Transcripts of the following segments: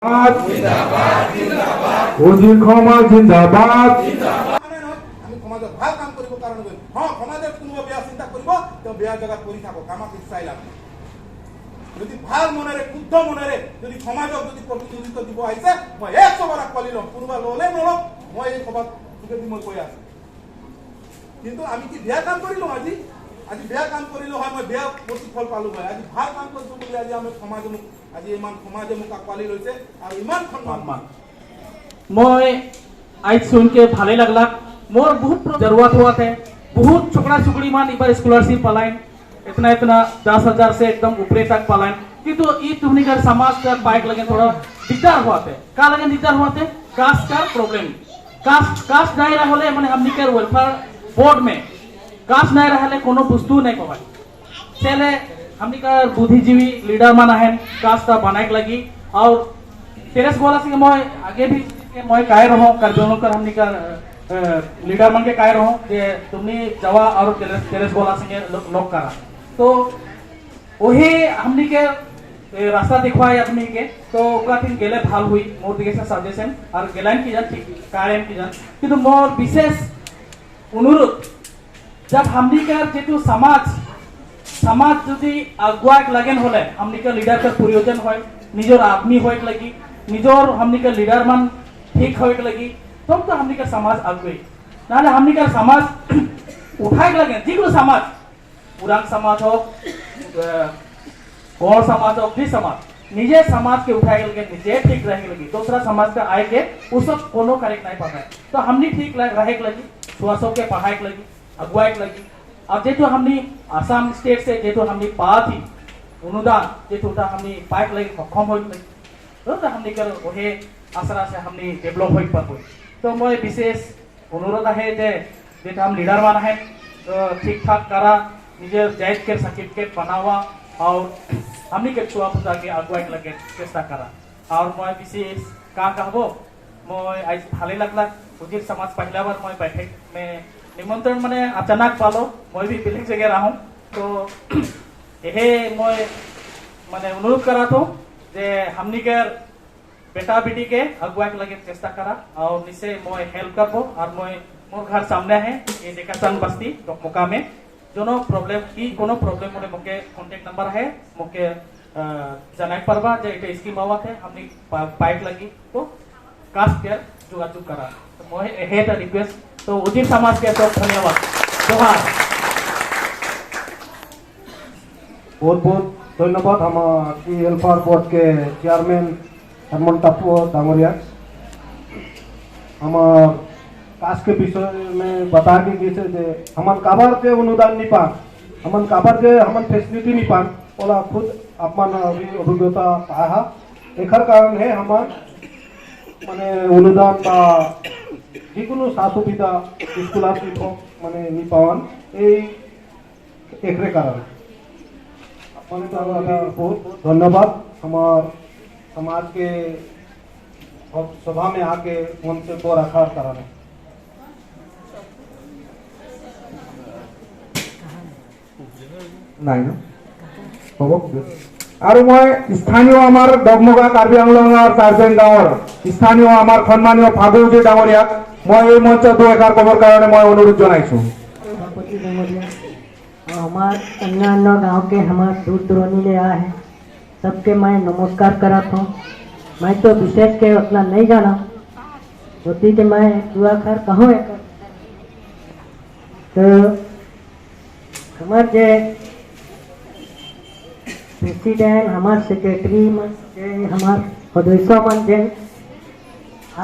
উজিৰ সমাজ জিন্দাবাদ। আমি সমাজত ভাল কাম কৰিব কাৰণে কৰিম। সমাজত কোনোবা বেয়া চিন্তা কৰিব তেওঁ বেয়া জেগাত কৰি থাকক, আমাক চাই লাভ নাই। যদি ভাল মনেৰে শুদ্ধ মনেৰে যদি সমাজক যদি প্ৰতিনিধিত্ব দিব আহিছে মই 100 আঁকোৱালি ল'ম, কোনোবা ল'লে নল'ম মই এই সভাত যোগেদি মই কৈ আছো। কিন্তু আমি কি বেয়া কাম কৰিলো? আজি বেয়া কাম কৰিলো হয় মই বেয়া প্ৰতিফল পালো হয়। আজি ভাল কাম কৰিছো বুলি আজি আমি সমাজে ইমান সমাজে মোক আঁকোৱালি লৈছে আৰু ইমান সন্মান। मैं आज सुन के भाले लगला। मोर बहुत जरूरत हुआ थे, बहुत छोकरा छोकरी मान इबार स्कॉलरशिप पालाइन, इतना 10,000 से एकदम ऊपरे तक पालाइन। किंतु ई तुमनी कर समाज का बाइक लगे थोड़ा दिक्कत हुआ थे। का लगे दिक्कत हुआ थे? कास्ट का प्रॉब्लम। कास्ट नहीं रहले माने हमनी के वेलफेयर बोर्ड में कास्ट नहीं रहले कोनो वस्तु नहीं पावे। चले हमनी का बुद्धिजीवी लीडर मान है कास्ट का बनाए लगी और तेरेस बोला से मैं आगे भी मैं काय रहो कर दोनों कर हमनी का लीडर मन के काय रहो जे तुमनी जवा और तेरेस बोला से लोग करा तो वही हमनी के रास्ता दिखवाए आदमी के तो ओकरा दिन गेले भाल हुई मोर दिखे से सजेशन और गेलाइन की जान ठीक कायम की जान किंतु मोर विशेष अनुरोध जब हमनी के जेतु समाज যদি আগুৱাক লাগেন হলে हमनी के लीडर के प्रयोजन হয় निजर आदमी होइक लगी निजर हमनी के लीडर मान ठीक होइक लगी तब तो हमनी के समाज आगुई नाले हमनी के समाज उठाइक लगे जिकुनो समाज पुरान समाज हो गौर समाज हो भी समाज निजे समाज के उठाइक लगे निजे ठीक रहे लगी दूसरा समाज का आए के उस सब कोनो करेक्ट नहीं पाता तो हमनी ठीक रहे लगी स्वास्थ्य के पढ़ाई लगी अगुवाई लगी अब जेतु हमनी आसाम स्टेट से जेतु हमनी पात ही अनुदान जेतु हमनी पाइप लगी सक्षम हो तो हमनी कर वही आसरा से हमनी डेवलप हो पर तो मैं विशेष अनुरोध है जेतु हम लीडर मान है तो ठीक ठाक करा निजे जायज के सर्टिफिकेट बनावा और हमनी के छुआ पुता के अगुवाई लगे चेष्टा करा और मैं विशेष का कहबो मैं आज भाले लगला उजिर समाज पहला बार मैं बैठक में निमंत्रण मैंने अचानक पालो मैं भी बिल्डिंग से गया हूँ तो यही मैं मैंने अनुरोध करा तो जे हमनी के बेटा बेटी के अगुवाई लगे चेष्टा करा और निश्चय मैं हेल्प करबो और मैं मोर घर सामने है ये डेकासन बस्ती टोकमोका में दोनों प्रॉब्लम की कोनो प्रॉब्लम मोरे मोके कांटेक्ट नंबर है मोके जनाई परबा जे इटे स्कीम आवत है हमनी पाइप लगी तो कास्ट के जोगाजोग करा तो मैं हे द रिक्वेस्ट तो उजिर समाज के तो धन्यवाद जोहार बहुत बहुत धन्यवाद हम वेलफेयर बोर्ड के चेयरमैन हेमंत टापू डांगरिया हम कास्ट के विषय में बता के जे हमन काबर के अनुदान नहीं पान हमन काबर के हमन फैसिलिटी नहीं पान ओला खुद अपन अभिज्ञता पाया एकर कारण है हमन माने अनुदान बा যিকোনো সুবিধা স্কলারশিপ মানে নি পাওয়ান এই একরে কারণ আপনাকে बहुत धन्यवाद हमार समाज के सभा में आके उनसे को रखा कराने নাই না হ'ব আৰু মই স্থানীয় আমাৰ ডগমগা কাৰ্বি আংলঙৰ চাৰজেং গাঁৱৰ স্থানীয় আমাৰ সন্মানীয় ফাগুজি ডাঙৰীয়াক मैं ये मंच दो एकार खबर कारण मैं अनुरोध जनाइछु हमार अन्य अन्य गांव के हमार दूर दूरनी ले आए हैं सबके मैं नमस्कार कराता हूँ। मैं तो विशेष के उतना नहीं जाना होती कि मैं दुआ खैर कहूँ तो हमार जे प्रेसिडेंट हमार सेक्रेटरी हमार सदस्य मन जे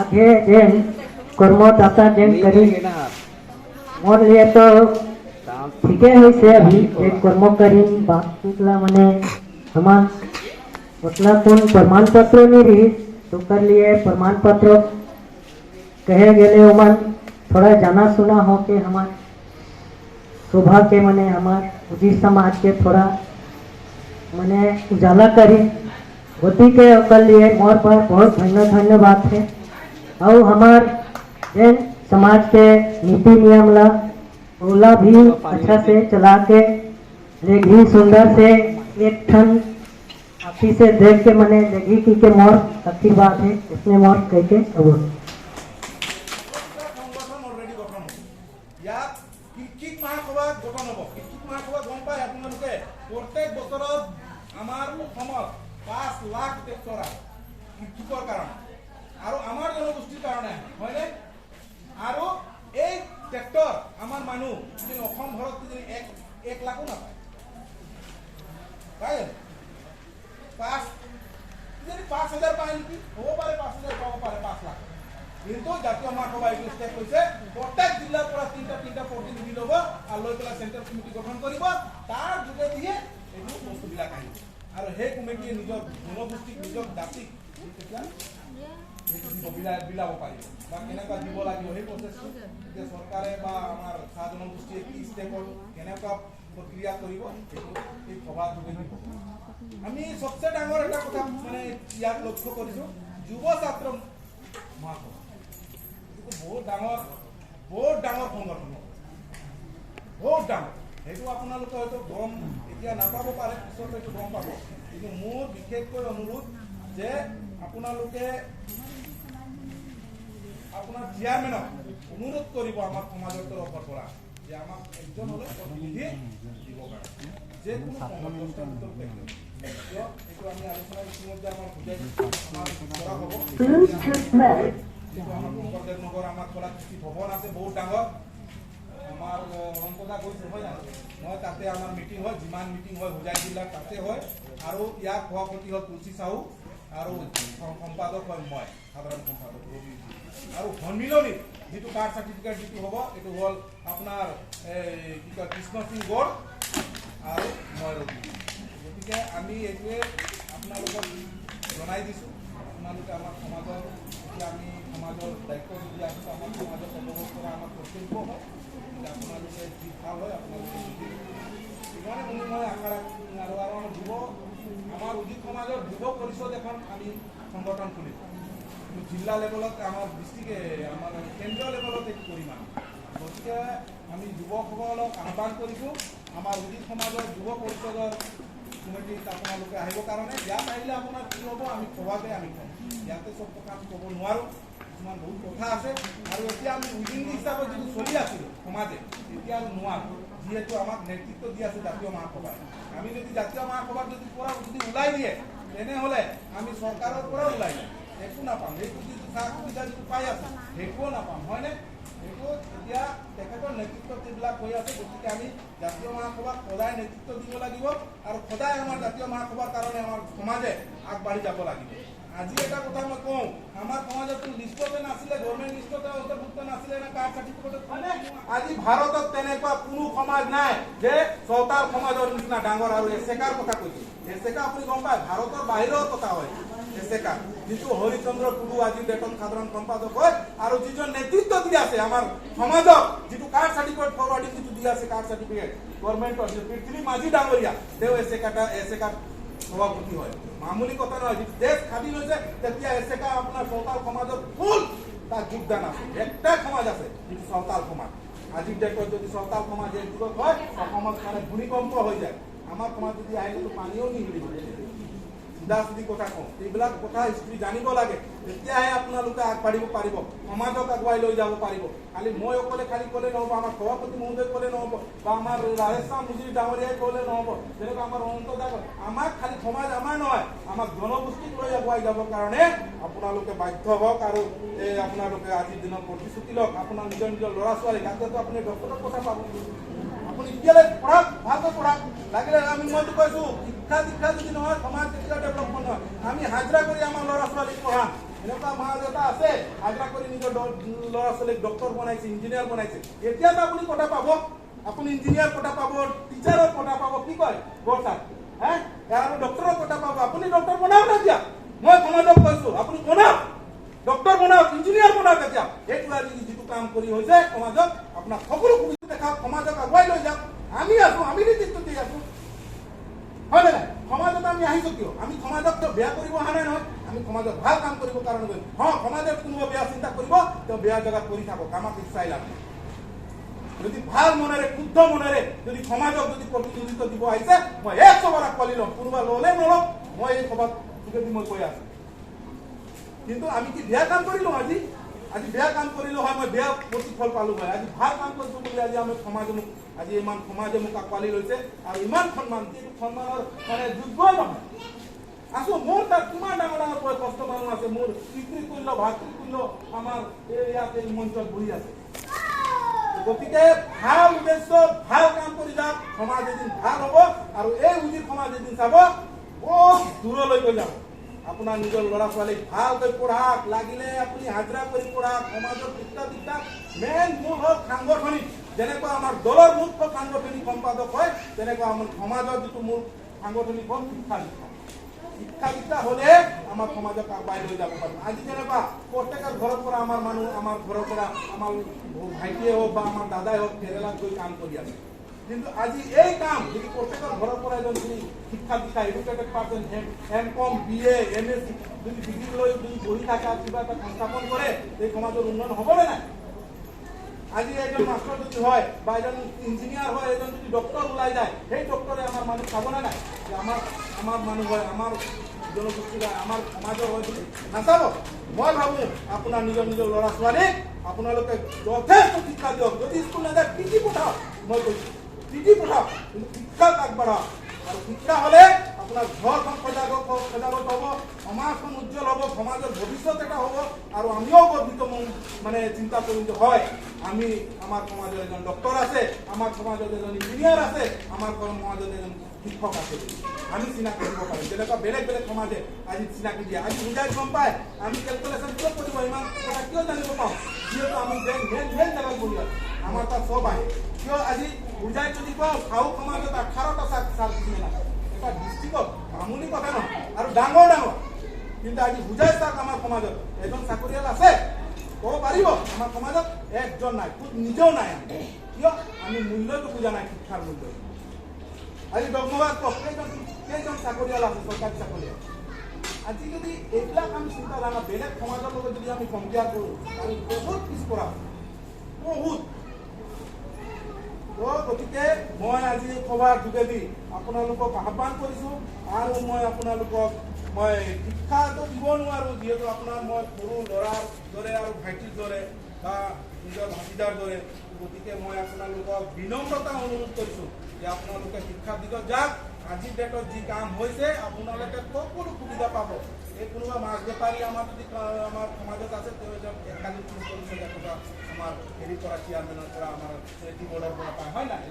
आगे जे कर्मदाता जेन करी मोर लिए तो ठीक है से अभी एक कर्म करी बाकीला माने हमार उतना कौन प्रमाण पत्र नहीं रही तो कर लिए प्रमाण पत्र कहे गए उमन थोड़ा जाना सुना हो के हमार शोभा के माने हमार उजिर समाज के थोड़ा माने उजाला करी होती के कर लिए मोर पर बहुत धन्यवाद है और हमार समाज के नीति नियम ला ओला भी अच्छा से चला के भी सुंदर से एक ठन आखी से देख के मैंने लगी कि मोर आशीर्वाद है इसमें मोर कह के अब সংগঠন অলরেডি গঠন হ'ব ইয়াত কৃষিক মহাসভা গঠন হ'ব কৃষিক মহাসভা গম পাই আপোনালোকে প্ৰত্যেক বছৰত আমাৰ অসমত 5 লাখ ট্ৰেক্টৰ আছে কৃষিকৰ কাৰণে আৰু আমাৰ জনগোষ্ঠীৰ কাৰণে হয়নে আৰু এই ট্ৰেক্টৰ আমাৰ মানুহ যদি অসম ভৰত যদি 1 লাখো নাপায় পায় 5,000 পায় নেকি হ'ব পাৰে 5,000 পাব পাৰে 5 লাখ কিন্তু জাতীয় মহাসভা এইটো ষ্টেপ হৈছে প্ৰত্যেক জিলাৰ পৰা তিনিটা প্ৰতিনিধি ল'ব আৰু লৈ পেলাই চেণ্ট্ৰেল কমিটি গঠন কৰিব তাৰ যোগেদিহে এইটো বস্তুবিলাক আহিব আৰু সেই কমিটিয়ে নিজৰ জনগোষ্ঠীক নিজৰ জাতিক বিলাব পাৰিব বা কেনেকুৱা দিব লাগিব সেই প্ৰচেছটো যে চৰকাৰে বা আমাৰ চাহ জনগোষ্ঠীয়ে কি ষ্টেপত কেনেকুৱা প্ৰক্ৰিয়া কৰিব সেইটো এই সভাৰ যোগেদি আমি সবচে ডাঙৰ এটা কথা মানে ইয়াত লক্ষ্য কৰিছোঁ যুৱ ছাত্ৰ মহাসভা বহুত ডাঙৰ সংগঠন বহুত ডাঙৰ সেইটো আপোনালোকে হয়তো গম এতিয়া নাপাব পাৰে পিছত হয়তো গম পাব কিন্তু মোৰ বিশেষকৈ অনুৰোধ যে আপোনালোকে আপোনাৰ চেয়াৰমেনক অনুৰোধ কৰিব আমাৰ সমাজৰ তৰফৰ পৰা যে আমাক একজন হ'লে প্ৰতিনিধি দিব পাৰে যে কোনো সংগঠনৰ ভিতৰত এইটো আমি আলোচনা ইতিমধ্যে আমাৰ বুজাই আমাৰ কৰা হ'ব আমাৰ শংকৰদেৱ নগৰ আমাৰ কলাকৃষ্টি ভৱন আছে বহুত ডাঙৰ আমাৰ অনন্তদা গৈছে হয় জানো মই তাতে আমাৰ মিটিং হয় যিমান মিটিং হয় হোজাই জিলাত তাতে হয় আৰু ইয়াৰ সভাপতি হ'ল তুলসী সাহু আৰু সম্পাদক হয় মই সাধাৰণ সম্পাদক ৰবি আৰু সন্মিলনী যিটো কাৰ্ড চাৰ্টিফিকেট যিটো হ'ব এইটো হ'ল আপোনাৰ কি কয় কৃষ্ণ সিং গড় আৰু মই ৰবি গতিকে আমি এইটোৱে আপোনালোকক জনাই দিছোঁ আপোনালোকে আমাৰ সমাজৰ এতিয়া আমি সমাজৰ দায়িত্ব যদি আছোঁ আমাৰ সমাজত অনুভৱ কৰা আমাৰ কৰ্তব্য হয় যে আপোনালোকে যি ভাল হয় আপোনালোকে বুজি ইমানে শুনি মই আশা ৰাখোঁ আৰু আমাৰ উদিত সমাজৰ যুৱ পৰিষদ এখন আমি সংগঠন খুলিছোঁ জিলা লেভেলত আমাৰ ডিষ্ট্ৰিক্ট আমাৰ কেন্দ্ৰীয় লেভেলত এইটো কৰিম গতিকে আমি যুৱকসকলক আহ্বান কৰিছোঁ আমাৰ উদিত সমাজৰ যুৱ পৰিষদৰ কমিটিত আপোনালোকে আহিবৰ কাৰণে ইয়াত আহিলে আপোনাৰ কি হ'ব আমি সভাতে আমি ক'ম ইয়াতে চব কথা আমি ক'ব নোৱাৰোঁ কিছুমান বহুত কথা আছে আৰু এতিয়া আমি উইডিং হিচাপত যিটো চলি আছিলোঁ সমাজে এতিয়া আৰু নোৱাৰোঁ যিহেতু আমাক নেতৃত্ব দি আছে জাতীয় মহাসভাই আমি যদি জাতীয় মহাসভাত পৰা যদি ওলাই দিয়ে তেনেহ'লে আমি চৰকাৰৰ পৰাও ওলাই যাম একো নাপাম সেইটো যিটো সা সুবিধা যিটো পাই আছোঁ সেইটোও নাপাম হয়নে সেইটো এতিয়া তেখেতৰ নেতৃত্বত এইবিলাক হৈ আছে গতিকে আমি জাতীয় মহাসভাক সদায় নেতৃত্ব দিব লাগিব আৰু সদায় আমাৰ জাতীয় মহাসভাৰ কাৰণে আমাৰ সমাজে আগবাঢ়ি যাব লাগিব আজি এটা কথা মই কওঁ আমাৰ সমাজতো লিষ্টতে নাছিলে গভৰ্ণমেণ্ট লিষ্টতে অন্তৰ্ভুক্ত নাছিলে নে কাৰ্ড চাৰ্টিফিকেটত আজি ভাৰতত তেনেকুৱা কোনো সমাজ নাই যে চৌতাল সমাজৰ নিচিনা ডাঙৰ আৰু এছেকাৰ কথা কৈছোঁ এছেকা আপুনি গম পায় ভাৰতৰ বাহিৰৰ কথা হয় এছেকা যিটো হৰিচন্দ্ৰ টুডু আজি ডেটত সাধাৰণ সম্পাদক হয় আৰু যিজন নেতৃত্ব দি আছে আমাৰ সমাজক যিটো কাৰ্ড চাৰ্টিফিকেট ফৰৱাৰ্ডিং যিটো দি আছে কাৰ্ড চাৰ্টিফিকেট গভৰ্ণমেণ্টৰ পৃথিৱী মাঝি ডাঙৰীয়া তেওঁ এছেকাৰ সভাপতি হয় মামুলি কথা নহয় যিটো দেশ স্বাধীন হৈছে তেতিয়া এছেকা আপোনাৰ চৌতাল সমাজৰ ফুল তাৰ যোগদান আছে একটা সমাজ আছে যিটো চৌতাল সমাজ আজিৰ ডেটত যদি চৌতাল সমাজ এক যুগত হয় অসমত মানে ভূমিকম্প হৈ যায় আমাৰ সমাজ যদি আহিলেতো পানীও নিহিলিব চিধা কথা কওঁ এইবিলাক কথা হিষ্ট্ৰী জানিব লাগে তেতিয়াহে আপোনালোকে আগবাঢ়িব পাৰিব সমাজক আগুৱাই লৈ যাব পাৰিব খালি মই অকলে খালি ক'লে নহ'ব আমাৰ সভাপতি মহোদয় ক'লে নহ'ব বা আমাৰ ৰাজেশ্যাম মুজিৰ ডাঙৰীয়াই ক'লে নহ'ব যেনেকৈ আমাৰ অনন্তদা আমাক খালি সমাজ আমাৰ নহয় আমাক জনগোষ্ঠীক লৈ আগুৱাই যাবৰ কাৰণে আপোনালোকে বাধ্য হওক আৰু এই আপোনালোকে আজিৰ দিনত প্ৰতিশ্ৰুতি লওক আপোনাৰ নিজৰ ল'ৰা ছোৱালী তাতেতো আপুনি ডক্টৰৰ কথা পাব আপুনি এতিয়ালৈ পঢ়াওক ভালকৈ পঢ়াওক লাগিলে আমি মইতো কৈছোঁ শিক্ষা যদি নহয় সমাজ কেতিয়া ডেভেলপমেণ্ট হয় আমি হাজিৰা কৰি আমাৰ ল'ৰা ছোৱালীক পঢ়াম এনেকুৱা মা দেউতা আছে হাজিৰা কৰি নিজৰ ল'ৰা ছোৱালীক ডক্টৰ বনাইছে ইঞ্জিনিয়াৰ বনাইছে এতিয়াতো আপুনি কথা পাব আপুনি ইঞ্জিনিয়াৰ কথা পাব টিচাৰৰ কথা পাব কি কয় বৰ্ষাত আৰু ডক্টৰৰ কথা পাব আপুনি ডক্টৰ বনাওক না এতিয়া মই সমাজক কৈছোঁ আপুনি বনাওক ডক্টৰ বনাওক ইঞ্জিনিয়াৰ বনাওক এতিয়া এইটো আজি যিটো কাম কৰি হৈছে সমাজক আপোনাক সকলো সুবিধা দেখাওক সমাজক আগুৱাই লৈ যাওক আমি আছোঁ আমি নেতৃত্ব দি আছোঁ হয় নে নাই সমাজত আমি আহিছোঁ কিয় আমি সমাজক বেয়া কৰিব অহা নাই নহয় আমি সমাজত ভাল কাম কৰিবৰ কাৰণে কৰিম সমাজত কোনোবা বেয়া চিন্তা কৰিব তেওঁ বেয়া জেগাত কৰি থাকক আমাক ইচ্ছাই লাভ যদি ভাল মনেৰে শুদ্ধ মনেৰে যদি সমাজক যদি প্ৰতিনিধিত্ব দিব আহিছে মই 100 বাৰ আঁকোৱালি ল'ম কোনোবা ল'লে নলওক মই এই সভাত যোগেদি মই কৈ আছোঁ। কিন্তু আমি কি বেয়া কাম কৰিলোঁ আজি বেয়া কাম কৰিলোঁ হয়, মই বেয়া প্ৰতিফল পালোঁ হয়। আজি ভাল কাম কৰিছোঁ বুলি আজি আমি আজি ইমান সমাজে মোক আঁকোৱালি লৈছে আৰু ইমান সন্মান, যিটো সন্মানৰ মানে যোগ্যই নহয়। আছো মোৰ তাত কিমান ডাঙৰ ডাঙৰ বয়সস্থ মানুহ আছে, মোৰ পিতৃতুল্য ভাতৃতুল্য আমাৰ ইয়াত এই মঞ্চত বহি আছে। গতিকে ভাল উদ্দেশ্য, ভাল কাম কৰি যাওক, সমাজ এদিন ভাল হ'ব আৰু এই উজিৰ সমাজ এদিন চাব বহুত দূৰলৈকে যাব। আপোনাৰ নিজৰ ল'ৰা ছোৱালীক ভালকৈ পঢ়াওক, লাগিলে আপুনি হাজিৰা কৰি পঢ়াওক, সমাজৰ শিক্ষা মেইন মূল হ'ল সাংগঠনিক। যেনেকুৱা আমাৰ দলৰ মুখ্য সাংগঠনিক সম্পাদক হয়, তেনেকুৱা আমাৰ সমাজৰ যিটো মূল সাংগঠনিক হ'ল শিক্ষা হ'লে আমাৰ সমাজক আগবাঢ়ি লৈ যাব পাৰিম। আজি যেনেকুৱা প্ৰত্যেকৰ ঘৰৰ পৰা আমাৰ মানুহ, আমাৰ ঘৰৰ পৰা আমাৰ ভাইটিয়ে হওক বা আমাৰ দাদাই হওক কেৰেলাত গৈ কাম কৰি আছে। কিন্তু আজি এই কাম যদি প্ৰত্যেকৰ ঘৰৰ পৰা এজন যদি শিক্ষা educated person M.Com, BA, MSc যদি ডিগ্ৰী লৈ যদি পঢ়ি থাকে আৰু কিবা এটা সংস্থাপন কৰে, এই সমাজৰ উন্নয়ন হ'বনে নাই? আজি এজন মাষ্টৰ যদি হয় বা এজন ইঞ্জিনিয়াৰ হয়, এজন যদি ডক্টৰ ওলাই যায়, সেই ডক্টৰে আমাৰ মানুহ চাবনে নাই যে আমাৰ মানুহ হয়, আমাৰ জনগোষ্ঠীৰ হয়, আমাৰ সমাজৰ হয় বুলি নাচাব। মই ভাবোঁ আপোনাৰ নিজৰ ল'ৰা ছোৱালীক আপোনালোকে যথেষ্ট শিক্ষা দিয়ক। যদি স্কুল নাযায় পিটি পঠাওক, মই কৈছোঁ পিটি পঠাওক, কিন্তু শিক্ষাক আগবঢ়াওক। আৰু শিক্ষা হ'লে আপোনাৰ ঘৰখন সজাগত হ'ব, সমাজখন উজ্জ্বল হ'ব, সমাজৰ ভৱিষ্যত এটা হ'ব। আৰু আমিও গৰ্বিত মানে চিন্তা কৰিম যে হয়, আমাৰ সমাজৰ এজন ডক্টৰ আছে, আমাৰ সমাজত এজন ইঞ্জিনিয়াৰ আছে, আমাৰ সমাজত এজন শিক্ষক আছে, আমি চিনাকি দিব পাৰিম। যেনেকুৱা বেলেগ সমাজে আজি চিনাকি দিয়ে। আজি বুজাই গম পায় আমি কেলকুলেশ্যন কিয় কৰিব, ইমান কথা কিয় জানিব পাওঁ, যিহেতু আমি মেইন জেগাত বহি আছোঁ, আমাৰ তাত চব আহে। কিয় আজি বুজাই যদি কওঁ খাওঁ সমাজত 18টা চাকৰি নাই, এটা ডিষ্ট্ৰিক্টত মামুলি কথা নহয়, আৰু ডাঙৰ কিন্তু আজি বুজাই চাওক আমাৰ সমাজত এজন চাকৰিয়াল আছে, ক'ব পাৰিব আমাৰ সমাজত একজন নাই, নিজেও নাই। কিয় আমি মূল্যটো বুজা নাই, শিক্ষাৰ মূল্য। আজি ডগমগাত কেইজন চাকৰিয়াল আছে, চৰকাৰী চাকৰিয়াল। আজি যদি এইবিলাক আমি চিন্তাধাৰা বেলেগ সমাজৰ লগত যদি আমি কম্পেয়াৰ কৰোঁ, আমি বহুত পিছপৰা, বহুত। গতিকে মই আজি সভাৰ যোগেদি আপোনালোকক আহ্বান কৰিছোঁ, আৰু মই আপোনালোকক শিক্ষাটো দিব নোৱাৰোঁ, যিহেতু আপোনাৰ মই সৰু ল'ৰাৰ দৰে আৰু ভাইটিৰ দৰে বা নিজৰ ভাতিজাৰ দৰে। গতিকে মই আপোনালোকক বিনম্ৰতা অনুৰোধ কৰিছোঁ যে আপোনালোকে শিক্ষাৰ দিশত যাওক। আজিৰ ডেটত যি কাম হৈছে আপোনালোকে সকলো সুবিধা পাব। এই কোনোবা মাছ বেপাৰী আমাৰ যদি আমাৰ সমাজত আছে, তেওঁ এজন 41-42 টকা আমাৰ হেৰিৰ পৰা চেয়াৰমেনৰ পৰা আমাৰ চেৰিটি বৰ্ডৰ পৰা পায়, হয় নাই?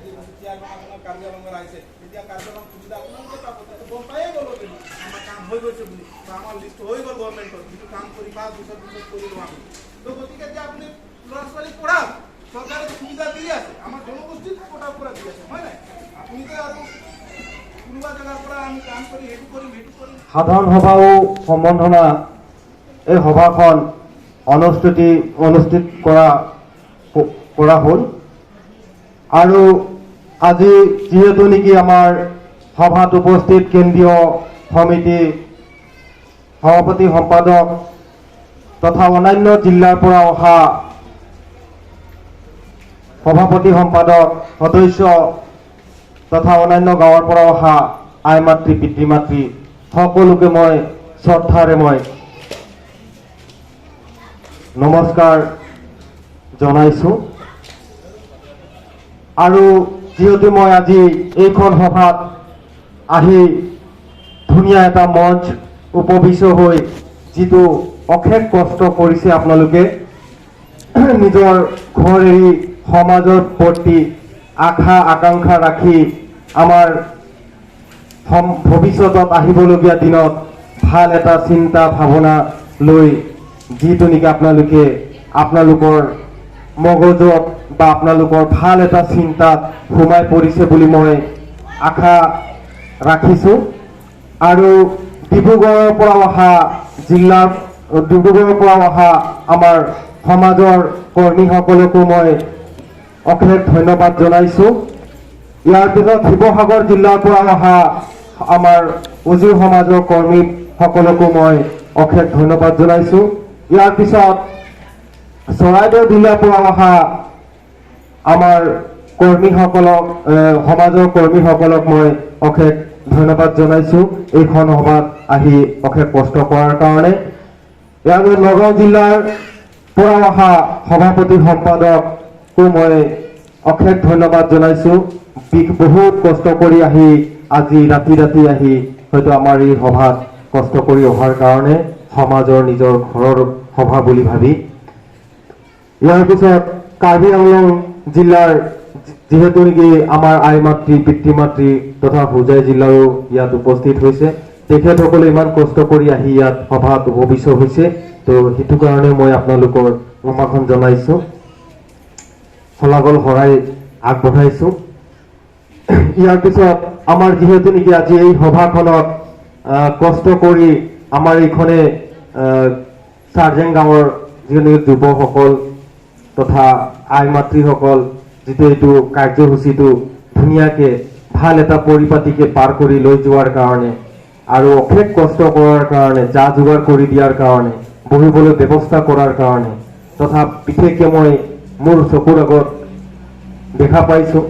চেয়াৰমেন আপোনাৰ কাৰ্বি আংলঙৰ আহিছে, এতিয়া কাৰ্বি আংলং সুবিধা আপোনালোকে পাব। তাতে গম পায়ে গ'ল কিন্তু আমাৰ কাম হৈ গৈছে বুলি, বা আমাৰ লিষ্ট হৈ গ'ল গভৰ্ণমেণ্টৰ, যিটো কাম কৰি 5 বছৰ পিছত কৰিলোঁ আমি। তো গতিকে এতিয়া আপুনি ল'ৰা ছোৱালী পঢ়াওক, চৰকাৰে সুবিধা দি আছে, আমাৰ জনগোষ্ঠীৰ কোটাৰ পৰা দি আছে, হয় নাই? আপুনিতো আৰু কোনোবা জেগাৰ পৰা আমি কাম কৰি সেইটো কৰিম। সাধাৰণ সভাও সম্বৰ্ধনা এই সভাখন অনুষ্ঠিত কৰা হ'ল। আৰু আজি যিহেতু নেকি আমাৰ সভাত উপস্থিত কেন্দ্ৰীয় সমিতি সভাপতি সম্পাদক তথা অন্যান্য জিলাৰ পৰা অহা সভাপতি সম্পাদক সদস্য তথা অন্যান্য গাঁৱৰ পৰা অহা আই মাতৃ পিতৃ মাতৃ সকলোকে মই শ্ৰদ্ধাৰে মই নমস্কাৰ জনাইছোঁ। আৰু যিহেতু মই আজি এইখন সভাত আহি ধুনীয়া এটা মঞ্চ উপবিষ্ট হৈ যিটো অশেষ কষ্ট কৰিছে আপোনালোকে, নিজৰ ঘৰ এৰি সমাজৰ প্ৰতি আশা আকাংক্ষা ৰাখি আমাৰ ভৱিষ্যতত আহিবলগীয়া দিনত ভাল এটা চিন্তা ভাৱনা লৈ যিটো নেকি আপোনালোকৰ মগজত বা আপোনালোকৰ ভাল এটা চিন্তাত সোমাই পৰিছে বুলি মই আশা ৰাখিছোঁ। আৰু ডিব্ৰুগড়ৰ পৰা অহা আমাৰ সমাজৰ কৰ্মীসকলকো মই অশেষ ধন্যবাদ জনাইছোঁ। ইয়াৰ পিছত শিৱসাগৰ জিলাৰ পৰা অহা আমাৰ উজীৰ সমাজৰ কৰ্মীসকলকো মই অশেষ ধন্যবাদ জনাইছোঁ। ইয়াৰ পিছত চৰাইদেউ জিলাৰ পৰা অহা আমাৰ সমাজৰ কৰ্মীসকলক মই অশেষ ধন্যবাদ জনাইছো এইখন সভাত আহি অশেষ কষ্ট কৰাৰ কাৰণে। ইয়াৰ নগাঁও জিলাৰ পৰা অহা সভাপতি সম্পাদককো মই অশেষ ধন্যবাদ জনাইছো। বহুত কষ্ট কৰি আহি আজি ৰাতি আহি হয়তো আমাৰ এই সভাত কষ্ট কৰি অহাৰ কাৰণে সমাজৰ নিজৰ ঘৰৰ সভা বুলি ভাবি। ইয়াৰ পিছত কাৰ্বি আংলং জিলাৰ যিহেতু নেকি আমাৰ আই মাতৃ পিতৃ মাতৃ তথা হোজাই জিলাৰো ইয়াত উপস্থিত হৈছে, তেখেতসকলে ইমান কষ্ট কৰি আহি ইয়াত সভাত উপবিষ্ট হৈছে। তো সেইটো কাৰণে মই আপোনালোকৰ ক্ষমাখন জনাইছো, শলাগল শৰাই আগবঢ়াইছো। ইয়াৰ পিছত আমাৰ যিহেতু নেকি আজি এই সভাখনত কষ্ট কৰি আমাৰ এইখনে চাৰ্জেং গাঁৱৰ যিহেতু যুৱকসকল তথা আই মাতৃসকল যিটো এইটো কাৰ্যসূচীটো ধুনীয়াকৈ ভাল এটা পৰিপাটিকে পাৰ কৰি লৈ যোৱাৰ কাৰণে আৰু অশেষ কষ্ট কৰাৰ কাৰণে, যা যোগাৰ কৰি দিয়াৰ কাৰণে, বহিবলৈ ব্যৱস্থা কৰাৰ কাৰণে তথা বিশেষকৈ মই মোৰ চকুৰ আগত দেখা পাইছোঁ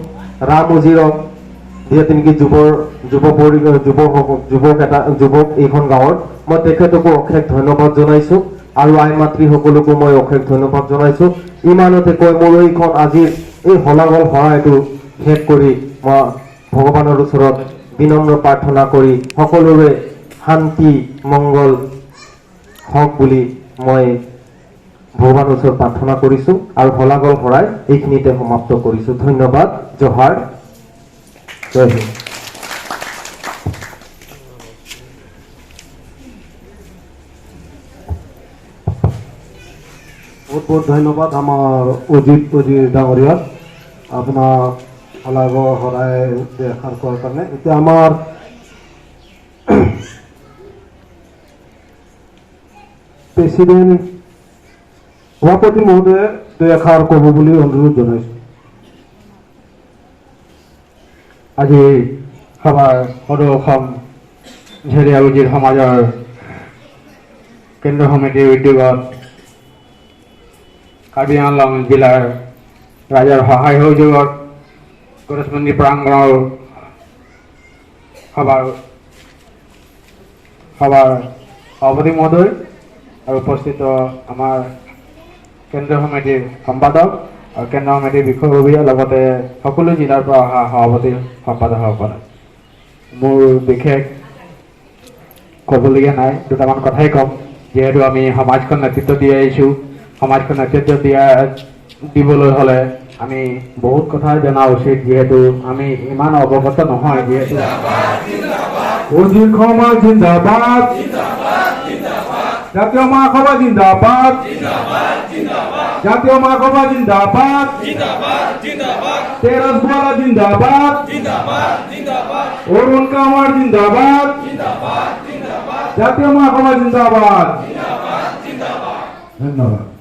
ৰাম উজিৰক, যিহেতু নেকি যুৱক এইখন গাঁৱৰ, মই তেখেতকো অশেষ ধন্যবাদ জনাইছোঁ আৰু আই মাতৃসকলকো মই অশেষ ধন্যবাদ জনাইছোঁ। ইমানতে কৈ মোৰ এইখন আজিৰ এই হলাগল শৰাইটো শেষ কৰি মই ভগৱানৰ ওচৰত বিনম্ৰ প্ৰাৰ্থনা কৰি সকলোৰে শান্তি মংগল হওক বুলি মই ভগৱানৰ ওচৰত প্ৰাৰ্থনা কৰিছোঁ আৰু হলাগল শৰাই এইখিনিতে সমাপ্ত কৰিছোঁ। ধন্যবাদ। জহাৰ। জয় হিন্দ। বহুত ধন্যবাদ আমাৰ অজিত ডাঙৰীয়াক আপোনাৰ শলাগল শৰাই দেখাৰ কৰাৰ কাৰণে। এতিয়া আমাৰ প্ৰেচিডেণ্ট সভাপতি মহোদয়ে দুই এষাৰ ক'ব বুলি অনুৰোধ জনাইছোঁ। আজি সভাৰ সদৌ অসম ঝেৰীয়া উজিৰ সমাজৰ কেন্দ্ৰীয় সমিতিৰ উদ্যোগত কাৰ্বি আংলং জিলাৰ ৰাইজৰ সহায় সহযোগত গণেশ মন্দিৰ প্ৰাংগণৰ সভাৰ সভাপতি মহোদয় আৰু উপস্থিত আমাৰ কেন্দ্ৰীয় সমিতিৰ সম্পাদক আৰু কেন্দ্ৰীয় সমিতিৰ বিষয়ববীয়া লগতে সকলো জিলাৰ পৰা অহা সভাপতি সম্পাদকসকল, মোৰ বিশেষ ক'বলগীয়া নাই, দুটামান কথাই ক'ম। যিহেতু আমি সমাজখন নেতৃত্ব দি আহিছোঁ, সমাজখন নেতৃত্ব দিবলৈ হ'লে আমি বহুত কথাই জনা উচিত, যিহেতু আমি ইমান অৱগত নহয়। যিহেতু অজিত সমাজ জিন্দাবাদ, জাতীয় মহাসভা জিন্দাবাদ, জাতীয় মহাসভা জিন্দাবাদ, তেরসওয়ালা জিন্দাবাদ, অরুণ কামার জিন্দাবাদ, জাতীয় মহাসভা জিন্দাবাদ। ধন্যবাদ।